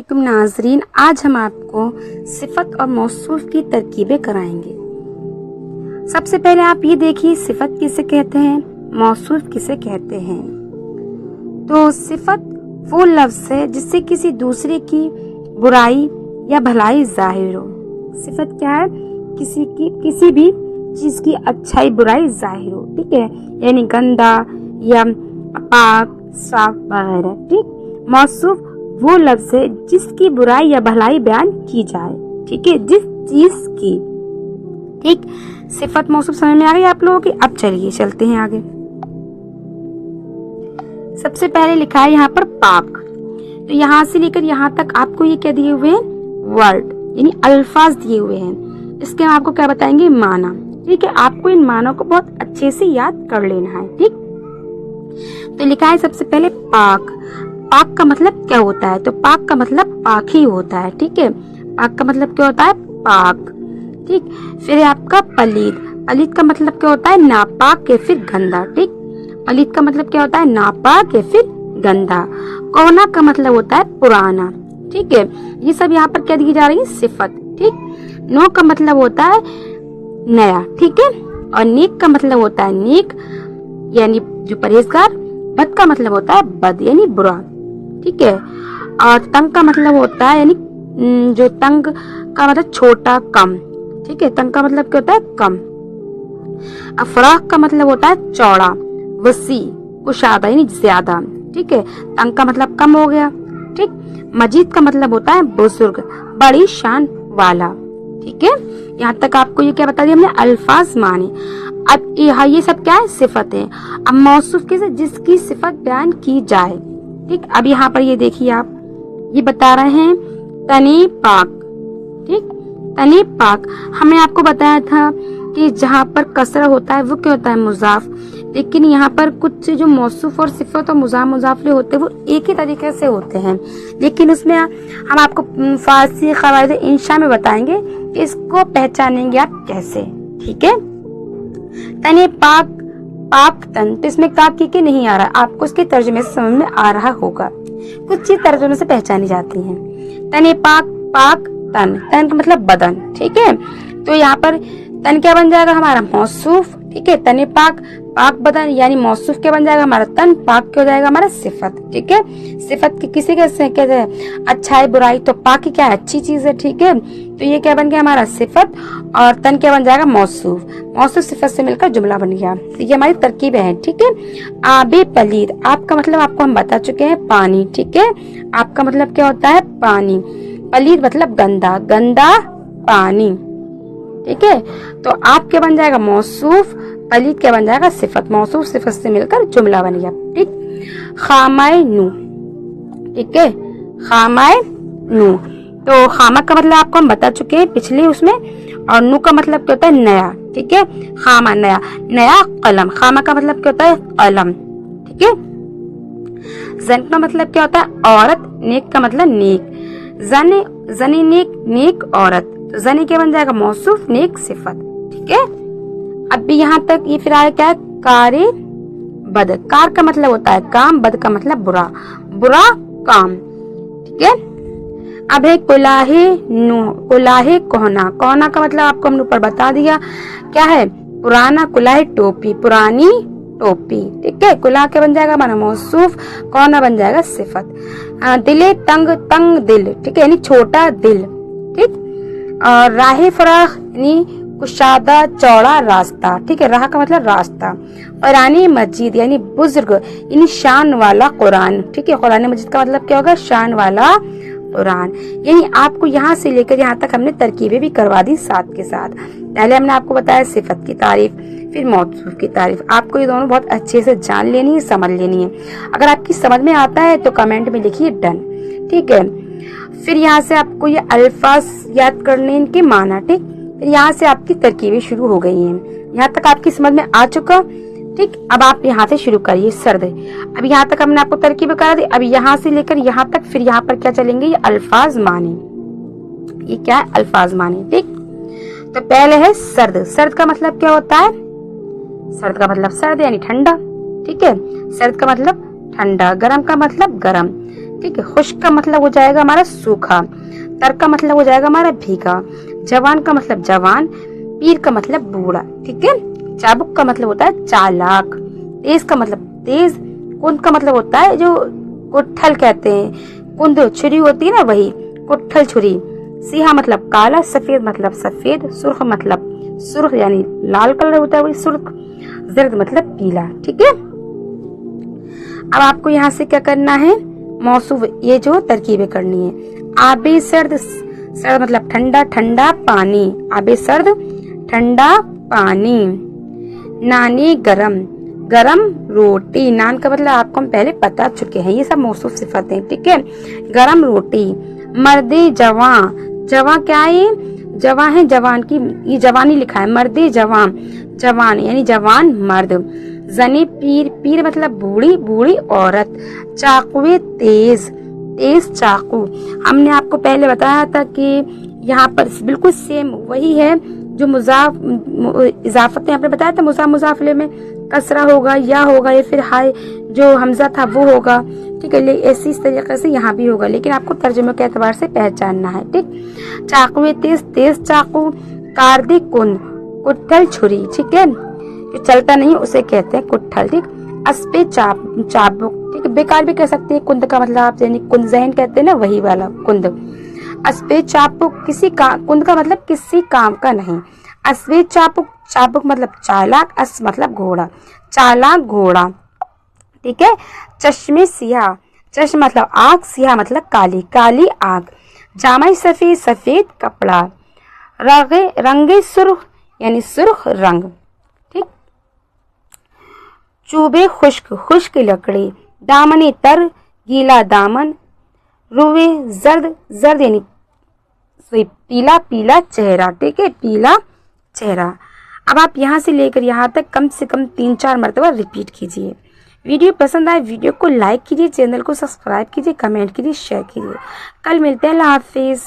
वालेकुम नाजरीन, आज हम आपको सिफत और मौसूफ की तरकीबें कराएंगे। सबसे पहले आप ये देखिए सिफत किसे कहते हैं, मौसूफ किसे कहते हैं। तो सिफत वो लफ्ज है जिससे किसी दूसरे की बुराई या भलाई जाहिर हो। सिफत क्या है? किसी भी चीज की अच्छाई बुराई जाहिर हो, ठीक है, यानी गंदा या पाक साफ वगैरह। ठीक। मौसूफ वो लफ्ज है जिसकी बुराई या भलाई बयान की जाए, ठीक है, जिस चीज की। ठीक, सिफत मौसूफ समझ में आ गई आप लोगों की। अब चलिए चलते हैं आगे। सबसे पहले लिखा है यहाँ पर पाक। तो यहाँ से लेकर यहाँ तक आपको ये क्या दिए हुए हैं? वर्ड यानी अल्फाज दिए हुए हैं। इसके हम आपको क्या बताएंगे? माना। ठीक है, आपको इन मानों को बहुत अच्छे से याद कर लेना है। ठीक, तो लिखा है सबसे पहले पाक। पाक का मतलब क्या होता है? तो पाक का मतलब पाक ही होता है। ठीक है, पाक का मतलब क्या होता है? पाक। ठीक, फिर है आपका पलीद। पलीद का मतलब क्या होता है? नापाक या फिर गंदा। ठीक, पलीद का मतलब क्या होता है? नापाक या फिर गंदा। कोना का मतलब होता है पुराना। ठीक है, ये सब यहाँ पर क्या दी जा रही है? सिफत। ठीक, नो का मतलब होता है नया। ठीक है, और नेक का मतलब होता है नेक यानी जो परहेजगार। बद का मतलब होता है बद यानी बुरा। ठीक है, और तंग का मतलब होता है यानी जो तंग का मतलब छोटा कम। ठीक है, तंग का मतलब क्या होता है? कम। अफराक का मतलब होता है चौड़ा, वसी, कुशादा यानी ज्यादा। ठीक है, तंग का मतलब कम हो गया। ठीक, मजीद का मतलब होता है बुजुर्ग, बड़ी शान वाला। ठीक है, यहाँ तक आपको ये क्या बता दिया हमने? अल्फाज माने। अब ये सब क्या है? सिफत है। अब मौसूफ किसे? जिसकी सिफत बयान की जाए। ठीक, अब यहाँ पर ये देखिए आप ये बता रहे हैं तने पाक। ठीक, तने पाक हमने आपको बताया था कि जहाँ पर कसरा होता है वो क्या होता है? मुजाफ। लेकिन यहाँ पर कुछ जो मौसूफ और सिफत और मुजाफले होते हैं वो एक ही तरीके से होते हैं, लेकिन उसमें हम आपको फारसी क़वाइद इंशा में बताएंगे कि इसको पहचानेंगे आप कैसे। ठीक है, तने पाक, पाक तन, तो इसमें काफ की नहीं आ रहा, आपको इसके तर्जुमे से समझ में आ रहा होगा। कुछ चीज तर्जुमे से पहचानी जाती हैं। तने पाक, पाक तन, तन का मतलब बदन। ठीक है, तो यहाँ पर तन क्या बन जाएगा? हमारा मौसूफ। ठीक है, तने पाक, पाक बदन यानी मौसूफ क्या बन जाएगा? हमारा तन। पाक क्या हो जाएगा? हमारा सिफत। ठीक है, सिफत की किसी कैसे कहते हैं? अच्छाई बुराई। तो पाक की क्या है? अच्छी चीज है। ठीक है, तो ये क्या बन गया? हमारा सिफत। और तन क्या बन जाएगा? मौसूफ। मौसूफ सिफत से मिलकर जुमला बन गया। तो ये हमारी तरकीबें हैं। ठीक है, आबे पलीद, आपका मतलब आपको हम बता चुके हैं पानी। ठीक है, आपका मतलब क्या होता है? पानी। पलीद मतलब गंदा, गंदा पानी। ठीक है, तो आप क्या बन जाएगा? मौसूफ। पलीद क्या बन जाएगा? सिफत। मौसूफ सिफत से मिलकर जुमला बन गया। ठीक, खामाए नू। ठीक है, खामाए नू, तो खामा का मतलब आपको हम बता चुके हैं पिछले उसमें, और नू का मतलब क्या होता है? नया। ठीक है, खामा नया, नया कलम। खामा का मतलब क्या होता है? कलम। ठीक है, जन का मतलब क्या होता है? औरत। नेक का मतलब नेक। जने, जनी नेक, नेक औरत। तो जनी क्या बन जाएगा? मौसूफ, नेक सिफत। ठीक है, अब भी यहाँ तक ये फिर आया क्या है? कारे बद। कार का मतलब होता है काम, बद का मतलब बुरा, बुरा काम। ठीक है, अब है कुलाहे नू, कुलाहे कोहना। कोहना का मतलब आपको हमने ऊपर बता दिया क्या है? पुराना। कुलाहे टोपी, पुरानी टोपी। ठीक है, कुलाह क्या बन जाएगा? हमारा मौसूफ। कोहना बन जाएगा सिफत। दिले तंग, तंग दिल। ठीक है, यानी छोटा दिल। ठीक, और राहे फराख यानी कुशादा चौड़ा रास्ता। ठीक है, राह का मतलब रास्ता। कुरानी मजीद यानी बुजुर्ग यानी शान वाला कुरान। ठीक है, कुरानी मजीद का मतलब क्या होगा? शान वाला कुरान। यानी आपको यहाँ से लेकर यहाँ तक हमने तरकीबें भी करवा दी साथ के साथ। पहले हमने आपको बताया सिफत की तारीफ, फिर मौसूफ की तारीफ। आपको ये दोनों बहुत अच्छे से जान लेनी है, समझ लेनी है। अगर आपकी समझ में आता है तो कमेंट में लिखिए डन। ठीक है, फिर यहाँ से आपको ये अल्फाज याद करने, इनके माना। ठीक, फिर यहाँ से आपकी तरकीबें शुरू हो गई हैं। यहाँ तक आपकी समझ में आ चुका। ठीक, अब आप यहाँ से शुरू करिए सर्द। अब यहाँ तक हमने आपको तरकीबें करा दी। अब यहाँ से लेकर यहाँ तक फिर यहाँ पर क्या चलेंगे? ये अल्फाज माने। ये क्या है? अल्फाज माने। ठीक, तो पहले है सर्द। सर्द का मतलब क्या होता है? सर्द का मतलब सर्द यानी ठंडा। ठीक है, सर्द का मतलब ठंडा। गरम का मतलब गरम। ठीक है। खुश्क का मतलब हो जाएगा हमारा सूखा, तर का मतलब हो जाएगा हमारा भीगा, जवान का मतलब जवान, पीर का मतलब बूढ़ा, ठीक है। चाबुक का मतलब होता है चालाक, तेज का मतलब तेज, कुंद का मतलब होता है जो कुट्ठल कहते हैं, कुंद छुरी होती है ना वही, कुट्ठल छुरी। सिहा मतलब काला, सफेद मतलब सफेद, सुर्ख मतलब सुर्ख यानी लाल कलर होता है वही सुर्ख, जर्द मतलब पीला, ठीक है। अब आपको यहाँ से क्या करना है, मौसूफ ये जो तरकीबें करनी है। आबे सर्द, सर्द मतलब ठंडा, ठंडा पानी, आबे सर्द ठंडा पानी। नानी गरम, गरम रोटी, नान का मतलब आपको हम पहले बता चुके हैं, ये सब मौसूफ सिफातें, ठीक है। गरम रोटी। मर्दे जवां, जवां क्या है, जवां है जवान की, ये जवानी लिखा है, मर्दे जवां, जवान यानी जवान मर्द। जने पीर, पीर मतलब बूढ़ी, बूढ़ी औरत। चाकुए तेज, तेज चाकू। हमने आपको पहले बताया था कि यहाँ पर बिल्कुल सेम वही है जो मुजाफ इजाफत यहाँ पे बताया था, मुजाफ मुजाफले में कसरा होगा, या होगा, या फिर हाय जो हमजा था वो होगा, ठीक है। ऐसी इस तरीके से यहाँ भी होगा, लेकिन आपको तर्जुमे के एतबार से पहचानना है, ठीक। चाकुए तेज, तेज चाकू। कार्दे कुंद, कुट्ठल छुरी, ठीक है, जो चलता नहीं उसे कहते हैं कुट्ठल, ठीक। अस्पे चाबुक, ठीक है, बेकार भी कह सकते हैं। कुंद का मतलब आप यानी कुंद जहन कहते हैं ना, वही वाला कुंद। अस्पे चाबुक, किसी का, कुंद का मतलब किसी काम का नहीं। अस्पे चाबुक, चाबुक मतलब चालाक, अस मतलब घोड़ा, चालाक घोड़ा, ठीक है। चश्मे सियाह, चश्म मतलब आग, सियाह मतलब काली, काली आग। जामा सफेद, सफेद कपड़ा। रंगे, रंगे सुर्ख यानी सुर्ख रंग, ठीक। चूबे खुश्क, खुश्क लकड़ी। दामने तर, गीला दामन। रुए जर्द, जर्द यानी पीला, पीला चेहरा, ठीक है, पीला चेहरा। अब आप यहाँ से लेकर यहाँ तक कम से कम 3-4 मरतबा रिपीट कीजिए। वीडियो पसंद आए वीडियो को लाइक कीजिए, चैनल को सब्सक्राइब कीजिए, कमेंट कीजिए, शेयर कीजिए। कल मिलते हैं, अल्लाह हाफिज।